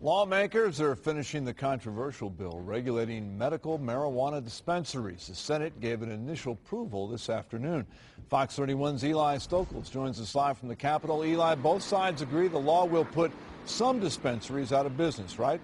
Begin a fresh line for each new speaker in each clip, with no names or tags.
Lawmakers are finishing the controversial bill regulating medical marijuana dispensaries. The Senate gave an initial approval this afternoon. Fox 31's Eli Stokols joins us live from the Capitol. Eli, both sides agree the law will put some dispensaries out of business, right?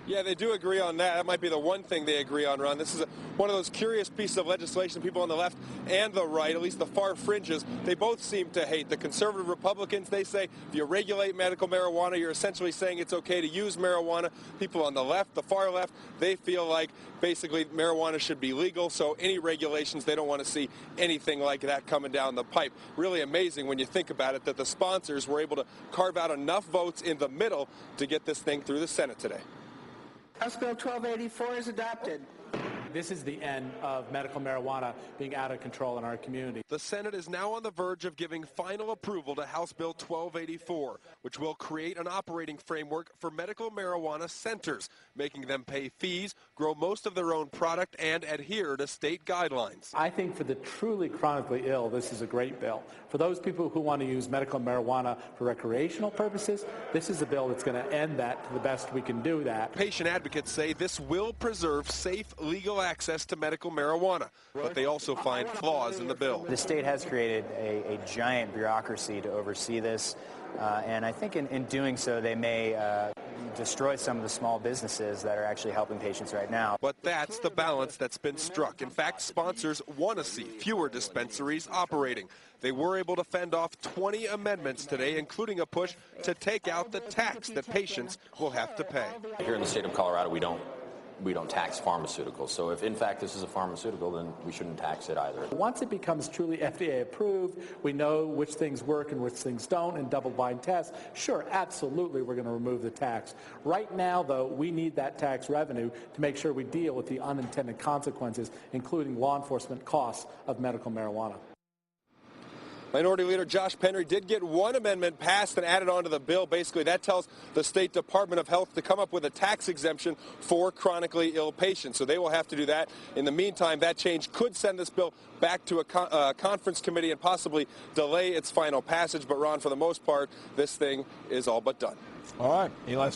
Yeah, they do agree on that. That might be the one thing they agree on, Ron. This is one of those curious pieces of legislation people on the left and the right, at least the far fringes, they both seem to hate. The conservative Republicans, they say if you regulate medical marijuana, you're essentially saying it's okay to use marijuana. People on the left, the far left, they feel like basically marijuana should be legal, so any regulations, they don't want to see anything like that coming down the pipe. Really amazing when you think about it that the sponsors were able to carve out enough votes in the middle to get this thing through the Senate today.
House Bill 1284 is adopted.
This is the end of medical marijuana being out of control in our community.
The Senate is now on the verge of giving final approval to House Bill 1284, which will create an operating framework for medical marijuana centers, making them pay fees, grow most of their own product, and adhere to state guidelines.
I think for the truly chronically ill, this is a great bill. For those people who want to use medical marijuana for recreational purposes, this is a bill that's going to end that to the best we can do that.
Patient advocates say this will preserve safe, legal access to medical marijuana, but they also find flaws in the bill.
The state has created a giant bureaucracy to oversee this, and I think in doing so they may destroy some of the small businesses that are actually helping patients right now.
But that's the balance that's been struck. In fact, sponsors want to see fewer dispensaries operating. They were able to fend off 20 amendments today, including a push to take out the tax that patients will have to pay.
Here in the state of Colorado, we don't tax pharmaceuticals. So if in fact this is a pharmaceutical, then we shouldn't tax it either.
Once it becomes truly FDA approved, we know which things work and which things don't in double-blind tests. Sure, absolutely, we're going to remove the tax. Right now, though, we need that tax revenue to make sure we deal with the unintended consequences, including law enforcement costs of medical marijuana.
Minority Leader Josh Penry did get one amendment passed and added onto the bill. Basically, that tells the State Department of Health to come up with a tax exemption for chronically ill patients. So they will have to do that. In the meantime, that change could send this bill back to a conference committee and possibly delay its final passage. But, Ron, for the most part, this thing is all but done.
All right, Eli.